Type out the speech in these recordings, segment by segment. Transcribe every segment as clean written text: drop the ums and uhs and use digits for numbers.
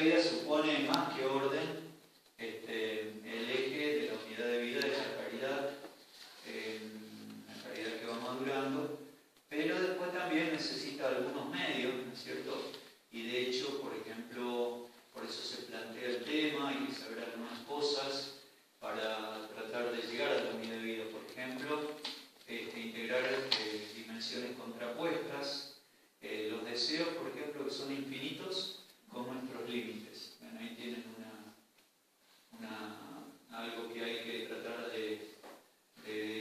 vida supone más que orden el eje de la unidad de vida, de la caridad, la caridad que va madurando, pero después también necesita algunos medios, ¿no es cierto? Y de hecho, por ejemplo, por eso se plantea el tema, hay que saber algunas cosas para tratar de llegar a la unidad de vida. Por ejemplo, integrar dimensiones contrapuestas, los deseos, por ejemplo, que son infinitos, con nuestros límites. Bueno, ahí tienen algo que hay que tratar de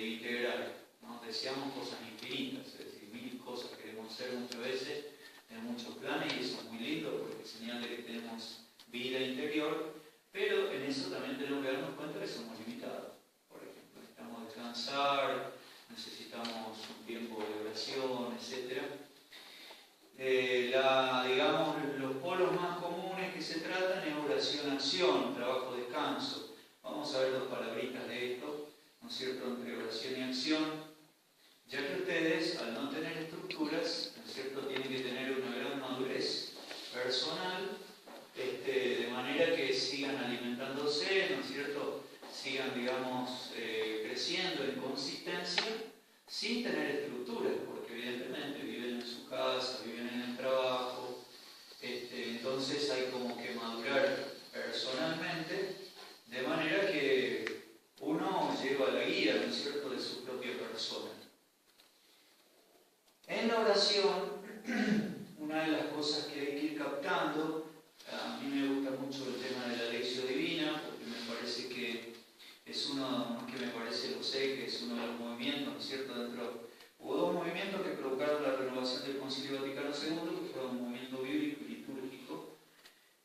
integrar, ¿no? Deseamos cosas infinitas, es decir, mil cosas queremos hacer muchas veces, tenemos muchos planes y eso es muy lindo porque es señal de que tenemos vida interior, pero en eso también tenemos que darnos cuenta que somos limitados. Por ejemplo, necesitamos descansar, necesitamos un tiempo de oración, etc. Digamos, los polos más comunes que se tratan es oración-acción, trabajo-descanso. Vamos a ver dos palabritas de esto, ¿no es cierto?, entre oración y acción, ya que ustedes, al no tener estructuras, ¿no es cierto?, tienen que tener una gran madurez personal, de manera que sigan alimentándose, ¿no es cierto?, sigan, digamos, creciendo en consistencia, sin tener estructuras, porque evidentemente viven en su casa, viven en el trabajo, entonces hay como que madurar personalmente, de manera que uno lleva la guía, ¿no es cierto?, de su propia persona. En la oración, una de las cosas que hay que ir captando, a mí me gusta mucho el tema de la lección divina, porque me parece que es uno, que me parece, lo sé, que es uno de los movimientos, ¿no es cierto?, hubo dos movimientos que provocaron la renovación del Concilio Vaticano II, que fueron un movimiento bíblico y litúrgico.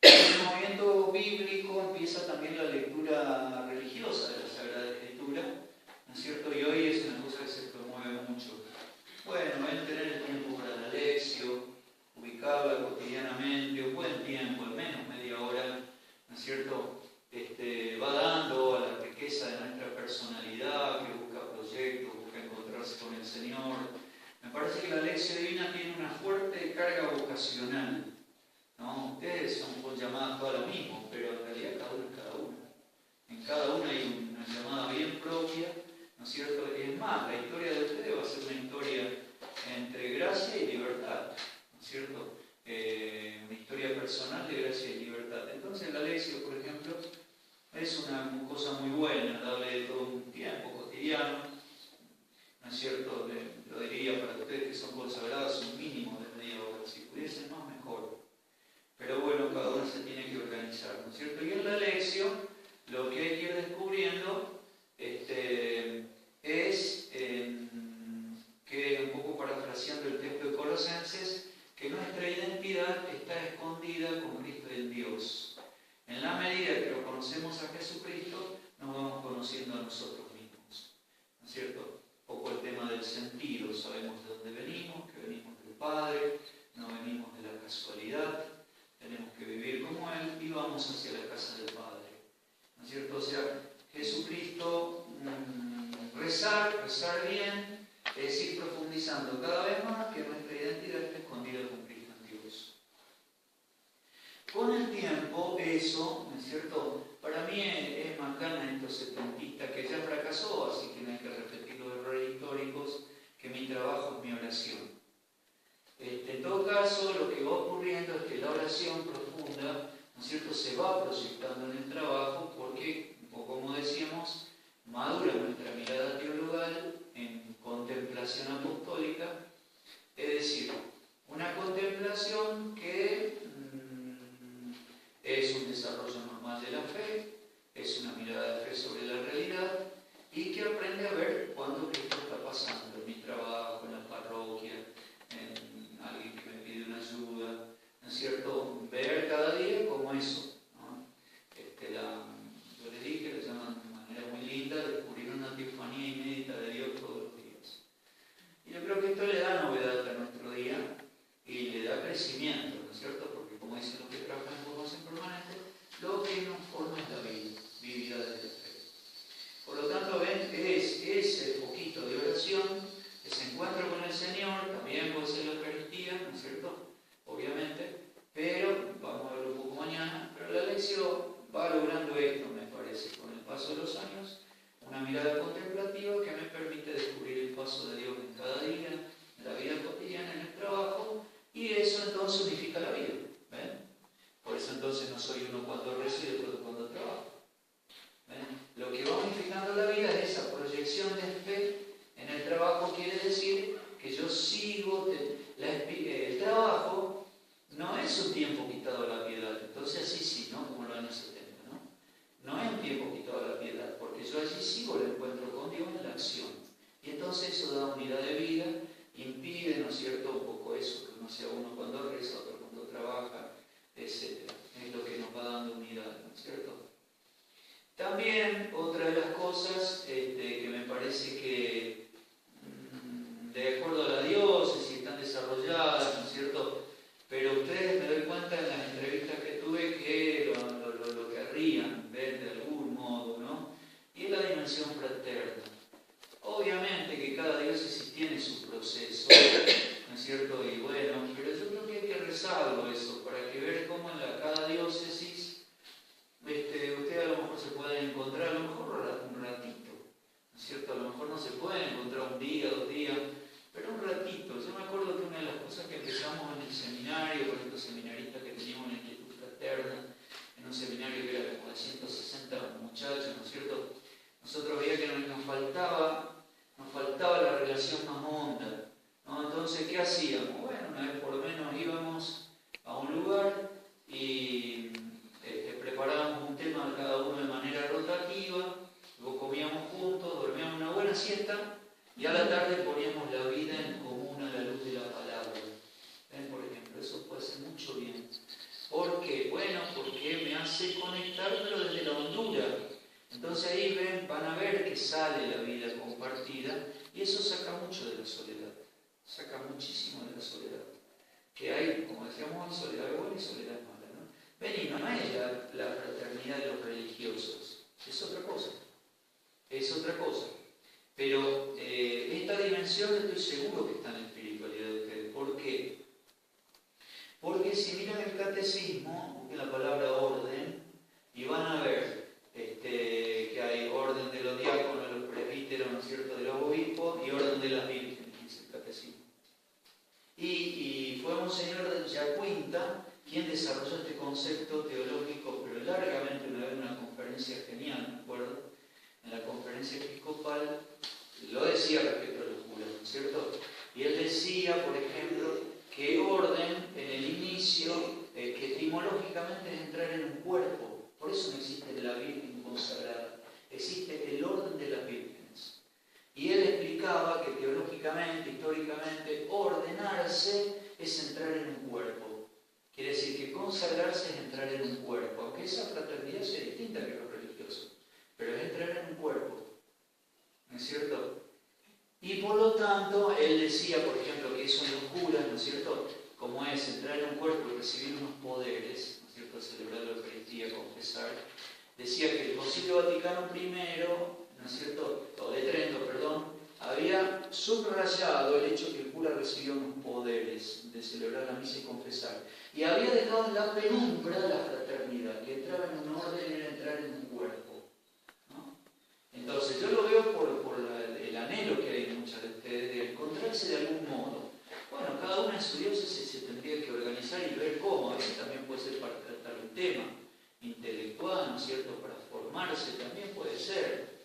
En el movimiento bíblico empieza también la lectura religiosa de la Sagrada Escritura, ¿no es cierto?, y hoy es una cosa que se promueve mucho. Bueno, el tener el tiempo para la lección, ubicarla cotidianamente, o buen tiempo, al menos media hora, ¿no es cierto?, va dando a la riqueza de nuestra personalidad, que busca proyectos, busca encontrarse con el Señor. Me parece que la lección divina tiene una fuerte carga vocacional, ¿no? Ustedes son llamadas todas lo mismo, pero en realidad cada uno es cada uno. En cada una hay una llamada bien propia, ¿no es cierto? Y es más, la historia de ustedes va a ser una historia entre gracia y libertad, ¿no es cierto? Una historia personal de gracia y libertad. Entonces la lección, por ejemplo, es una cosa muy buena, darle todo un tiempo cotidiano, ¿no es cierto? Lo diría para ustedes que son consagrados un mínimo de media hora, si pudiesen más mejor. Pero bueno, cada uno se tiene que organizar, ¿no es cierto? Y en la lección, lo que hay que ir descubriendo es que, un poco parafraseando el texto de Colosenses, que nuestra identidad está escondida con Cristo en Dios. En la medida que lo conocemos a Jesucristo, nos vamos conociendo a nosotros mismos, ¿no es cierto? Un poco el tema del sentido, sabemos de dónde venimos, que venimos del Padre, no venimos de la casualidad, tenemos que vivir como Él y vamos hacia la casa del Padre, ¿no es cierto? O sea, Jesucristo, rezar bien, es ir profundizando cada vez más que nuestra identidad está escondida con Cristo en Dios. Con el tiempo, eso, ¿no es cierto? Para mí es macana estos setentistas que ya fracasó, así que no hay que repetir los errores históricos, que mi trabajo es mi oración. En todo caso, lo que va ocurriendo es que la oración profunda, ¿no es cierto?, se va proyectando en el trabajo porque, un poco como decíamos, madura nuestra mirada teologal en contemplación apostólica, es decir, una contemplación que es un desarrollo normal de la fe, es una mirada de fe sobre la realidad y que aprende a ver cuándo Cristo está pasando en mi trabajo, en la parroquia, en alguien que me pide una ayuda, ¿no es cierto? Ver cada día como eso, ¿no? Yo les dije, lo llaman de manera muy linda, descubrir una epifanía inédita de Dios todos los días. Y yo creo que esto le da novedad a nuestro día y le da crecimiento, ¿no es cierto? Porque como dicen los que trabajan en formación permanente, lo que nos forma es la vida, vivida desde la fe. Por lo tanto, ven, es ese poquito de oración, ese encuentro con el Señor, también puede ser la Eucaristía, ¿no es cierto? Obviamente, pero, vamos a verlo un poco mañana, entonces no soy uno cuando rezo y otro cuando trabajo. Lo que va unificando la vida es esa proyección de fe en el trabajo. Quiere decir que yo sigo, el trabajo no es un tiempo quitado a la piedad. Entonces así sí, ¿no? Como los años 70, ¿no? No es un tiempo quitado a la piedad, porque yo allí sigo el encuentro con Dios en la acción. Y entonces eso da unidad de vida, impide, ¿no es cierto?, un poco eso, que uno sea uno cuando reza, otro cuando trabaja, etc. Es lo que nos va dando unidad, ¿no es cierto? También otra de las cosas que me parece que, de acuerdo a la diócesis, están desarrolladas, ¿no es cierto? Pero ustedes, me doy cuenta en las entrevistas que tuve que lo querrían ver de algún modo, ¿no? Y es la dimensión fraterna. Obviamente que cada diócesis tiene su proceso, ¿no es cierto? Y bueno, pero yo creo que hay que rezarlo eso, para que ver cómo en cada diócesis usted a lo mejor se pueden encontrar, a lo mejor un ratito, ¿no es cierto? A lo mejor no se pueden encontrar un día, 2 días, pero un ratito. Yo me acuerdo que una de las cosas que empezamos en el seminario, con estos seminaristas que teníamos en la Inquietud Fraterna, en un seminario que era como de 160 muchachos, ¿no es cierto? Nosotros veíamos que nos faltaba la relación más honda, ¿no? Entonces, ¿qué hacíamos? Bueno, una vez por lo menos íbamos a un lugar y preparábamos un tema cada uno de manera rotativa, luego comíamos juntos, dormíamos una buena siesta y a la tarde poníamos la vida en común a la luz de la palabra. ¿Ven? Por ejemplo, eso puede hacer mucho bien. ¿Por qué? Bueno, porque me hace conectar, pero desde la hondura. Entonces ahí van a ver que sale la vida compartida y eso saca mucho de la soledad, saca muchísimo de la soledad. Que hay, como decíamos, soledad buena y soledad mala. Ven, y no es la fraternidad de los religiosos, es otra cosa, Pero esta dimensión estoy seguro que está en la espiritualidad de ustedes. ¿Por qué? Porque si miran el catecismo, busquen la palabra orden, y van a ver que hay orden de los diáconos, de los presbíteros, ¿no es cierto?, de los obispos, y orden de las vírgenes, dice el catecismo. Y fue Monseñor de Yacuinta quien desarrolló este concepto teológico, pero largamente, una vez en una conferencia genial, me acuerdo, en la conferencia episcopal, lo decía respecto a los curas, ¿no es cierto? Y él decía, por ejemplo, que orden en el inicio, que etimológicamente es entrar en un cuerpo, por eso no existe la Virgen consagrada, existe el orden de las vírgenes. Y él explicaba que teológicamente, históricamente, ordenarse es entrar en un cuerpo. Quiere decir que consagrarse es entrar en un cuerpo, aunque esa fraternidad sea distinta que los religiosos, pero es entrar en un cuerpo, ¿no es cierto? Y por lo tanto, él decía, por ejemplo, que eso en los curas, ¿no es cierto?, como es entrar en un cuerpo y recibir unos poderes, ¿no es cierto?, celebrar la Eucaristía, confesar, decía que el Concilio Vaticano I, ¿no es cierto?, o de Trento, perdón, había subrayado el hecho que el cura recibió unos poderes de celebrar la misa y confesar. Y había dejado en la penumbra la fraternidad, que entraba en un orden, era entrar en un cuerpo, ¿no? Entonces, yo lo veo por el anhelo que hay en muchas de ustedes de encontrarse de algún modo. Bueno, cada una en su diócesis se tendría que organizar y ver cómo. A veces también puede ser para tratar un tema intelectual, ¿no es cierto?, para formarse, también puede ser.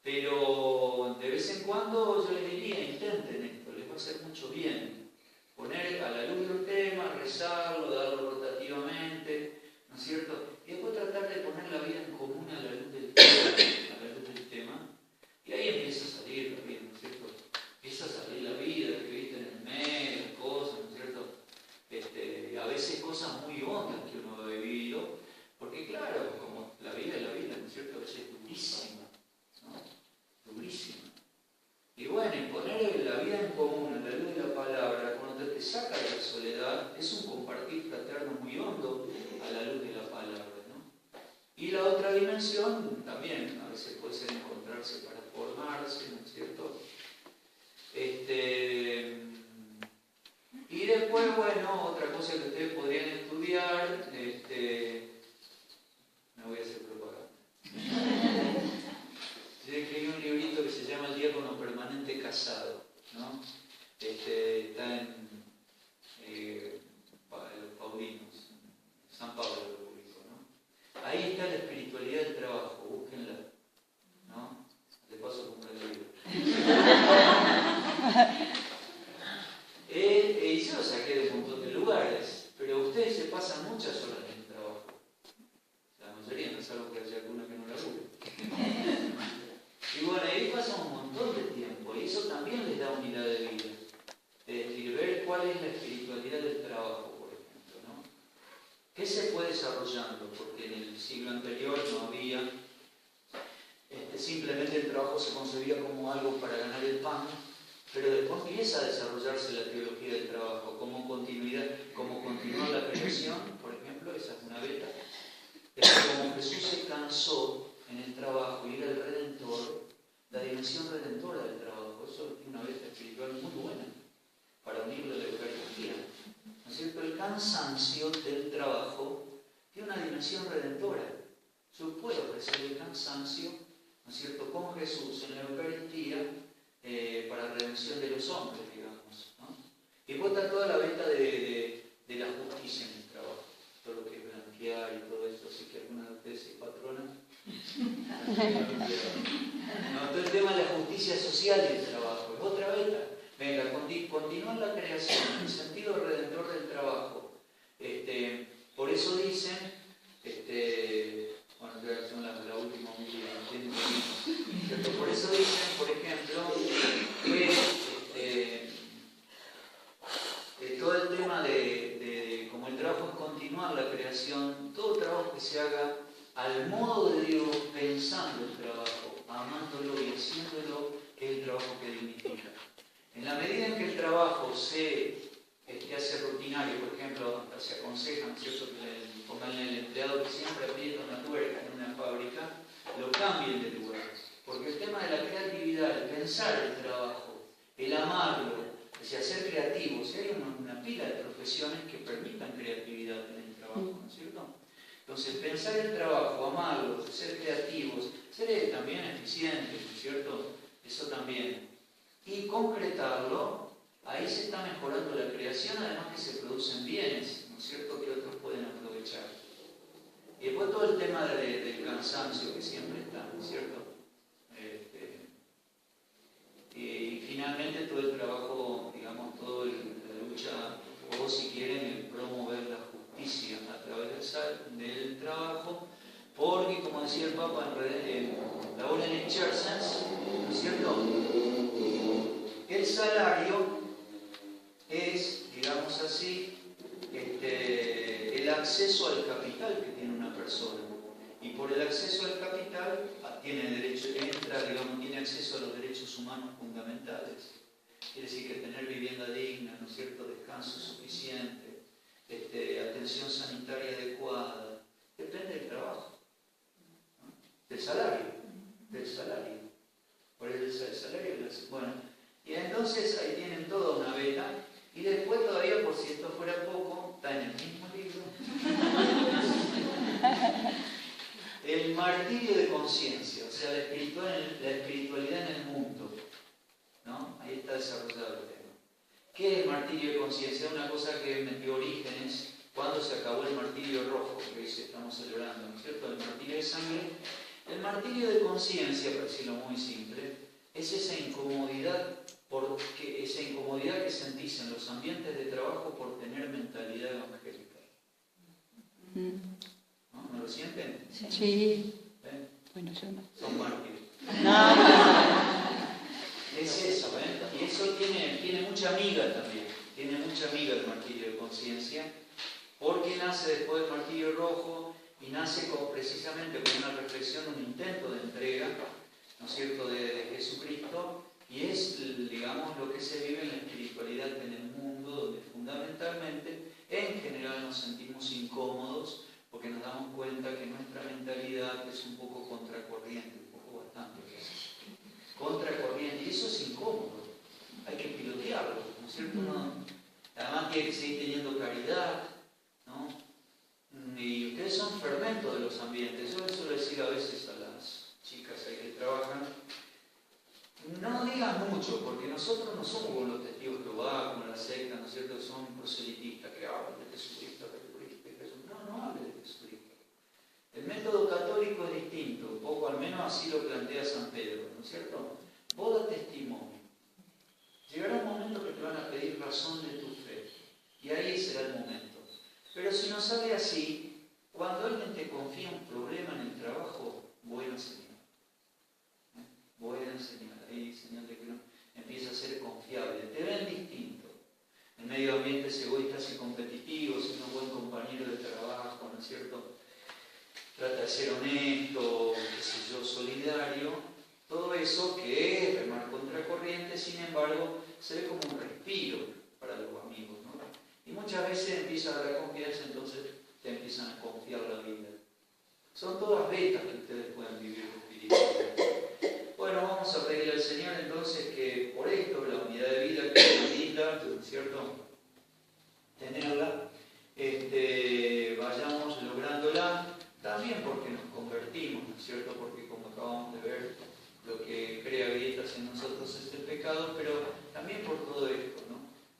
Pero de vez en cuando yo les diría, intenten esto, les va a hacer mucho bien. Poner a la luz del tema, rezarlo, darlo rotativamente, ¿no es cierto? Y después tratar de poner la vida en común a la luz del tema, y ahí empieza a salir la vida, ¿no es cierto? Empieza a salir la vida, que viste en el medio, cosas, ¿no es cierto? A veces cosas muy hondas que uno ha vivido, porque claro, como la vida es la vida, ¿no es cierto? A veces es durísima, ¿no? Durísima. Y bueno, y poner la vida en común, en la luz de la palabra, cuando te saca de la soledad, es un compartir fraterno muy hondo a la luz de la palabra, ¿no? Y la otra dimensión también, a veces puede ser encontrarse para formarse, ¿no es cierto? Y después, bueno, otra cosa que ustedes podrían estudiar, me voy a hacer propaganda. Yo escribí un librito que se llama El diácono permanente casado, ¿no? Está en los Paulinos, San Pablo. se pasan muchas horas en el trabajo. La mayoría, no es algo que haya alguna que no labure. Y bueno, ahí pasa un montón de tiempo, y eso también les da unidad de vida. Es decir, ver cuál es la espiritualidad del trabajo, por ejemplo, ¿no? ¿Qué se fue desarrollando? Porque en el siglo anterior no había, simplemente el trabajo se concebía como algo para ganar el pan, pero después empieza a desarrollarse la teología del trabajo, como continuidad, como continuar la creación, por ejemplo, esa es una beta. Después, como Jesús se cansó en el trabajo y era el Redentor, la dimensión redentora del trabajo, eso es una beta espiritual muy buena para unirlo a la Eucaristía. ¿No es cierto? El cansancio del trabajo tiene una dimensión redentora. Yo puedo ofrecer el cansancio, ¿no es cierto?, con Jesús en la Eucaristía para redención de los hombres, digamos, ¿no? Y después está toda la beta de la justicia en el trabajo, todo lo que es blanquear y todo eso, así que alguna de ustedes es patrona. No, todo el tema de la justicia social del trabajo es otra beta. Venga, continuar la creación en el sentido redentor del trabajo. Por eso dicen, bueno, ya son la última humildad, por eso dicen, por ejemplo, que todo el tema de como el trabajo es continuar la creación, todo trabajo que se haga al modo de Dios, pensando el trabajo, amándolo y haciéndolo, es el trabajo que dignifica. En la medida en que el trabajo se hace rutinario, por ejemplo, se aconseja, ¿no es cierto?, que pongan el empleado que siempre aprieta una tuerca en una fábrica, lo cambien de lugar. Porque el tema de la creatividad, el pensar el trabajo, el amarlo, es decir, ser creativos, hay una pila de profesiones que permitan creatividad en el trabajo, ¿no es cierto? Entonces, pensar el trabajo, amarlo, ser creativos, ser también eficientes, ¿no es cierto? Eso también. Y concretarlo, ahí se está mejorando la creación, además que se producen bienes, ¿no es cierto?, que otros pueden aprovechar. Y después todo el tema del cansancio que siempre está, ¿no es cierto? Y finalmente todo el trabajo, digamos, toda la lucha, o si quieren, el promover la justicia a través del trabajo, porque, como decía el Papa en la Orden Exercens, ¿no es cierto?, el salario es, digamos así, el acceso al capital que tiene una persona. Y por el acceso al capital tiene derecho, tiene acceso a los derechos humanos fundamentales. Quiere decir que tener vivienda digna, ¿no es cierto?, descanso suficiente, atención sanitaria adecuada, depende del trabajo, ¿no?, del salario. Por el salario, bueno, y entonces ahí tienen toda una beta, y después todavía, por si esto fuera poco, está en el mismo libro, el martirio de conciencia, o sea, la espiritualidad en el mundo, ¿no? Ahí está desarrollado el tema. ¿Qué es el martirio de conciencia? Una cosa que metió Orígenes cuando se acabó el martirio rojo, que hoy estamos celebrando, ¿no es cierto?, el martirio de sangre. El martirio de conciencia, para decirlo muy simple, es esa incomodidad que sentís en los ambientes de trabajo por tener mentalidad evangélica. ¿No lo sienten? Sí. ¿Ven? Bueno, yo no. Son mártires. No. Es eso, ¿ven? Y eso tiene mucha amiga también. Tiene mucha amiga el martirio de conciencia, porque nace después del martirio rojo y nace precisamente con una reflexión, un intento de entrega, ¿no es cierto?, de Jesucristo, y es, digamos, lo que se vive en la espiritualidad en el mundo, donde fundamentalmente, en general, nos sentimos incómodos, porque nos damos cuenta que nuestra mentalidad es un poco contracorriente, un poco bastante contracorriente, y eso es incómodo, hay que pilotearlo, ¿no es cierto? Además tiene que seguir teniendo caridad, ¿no? Y ustedes son fermentos de los ambientes. Yo les suelo decir a veces a las chicas ahí que trabajan, no digan mucho, porque nosotros no somos como los testigos de Jehová, como la secta, ¿no es cierto?, que son proselitistas, que hablan de Jesucristo, Jesús. No hablen de Jesucristo. El método católico es distinto, un poco, al menos así lo plantea San Pedro, ¿no es cierto? Vos da testimonio. Llegará un momento que te van a pedir razón de tu fe, y ahí será el momento. Pero si no nos sale así, cuando alguien te confía un problema en el trabajo, buena señal. Buena señal, ahí señal de que uno empieza a ser confiable, te ven distinto. El medio ambiente es egoísta y competitivo, siendo un buen compañero de trabajo, ¿no es cierto? Trata de ser honesto, qué sé yo, solidario. Todo eso que es remar contracorriente, sin embargo, se ve como un respiro para los amigos, ¿no? Y muchas veces empieza a dar confianza, entonces te empiezan a confiar la vida. Son todas betas que ustedes pueden vivir espiritualmente. Bueno, vamos a pedirle al Señor entonces que por esto, la unidad de vida que es linda, ¿no es cierto? Tenerla, vayamos lográndola, también porque nos convertimos, ¿no es cierto? Porque como acabamos de ver, lo que crea grietas en nosotros es el pecado, pero también por todo esto, ¿no?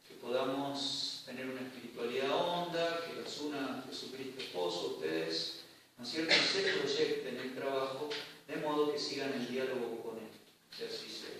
Que podamos tener una espiritualidad honda, que los una Jesucristo esposo, ustedes, ¿no es cierto? Se proyecten en el trabajo, de modo que sigan el diálogo con Él. Que así sea.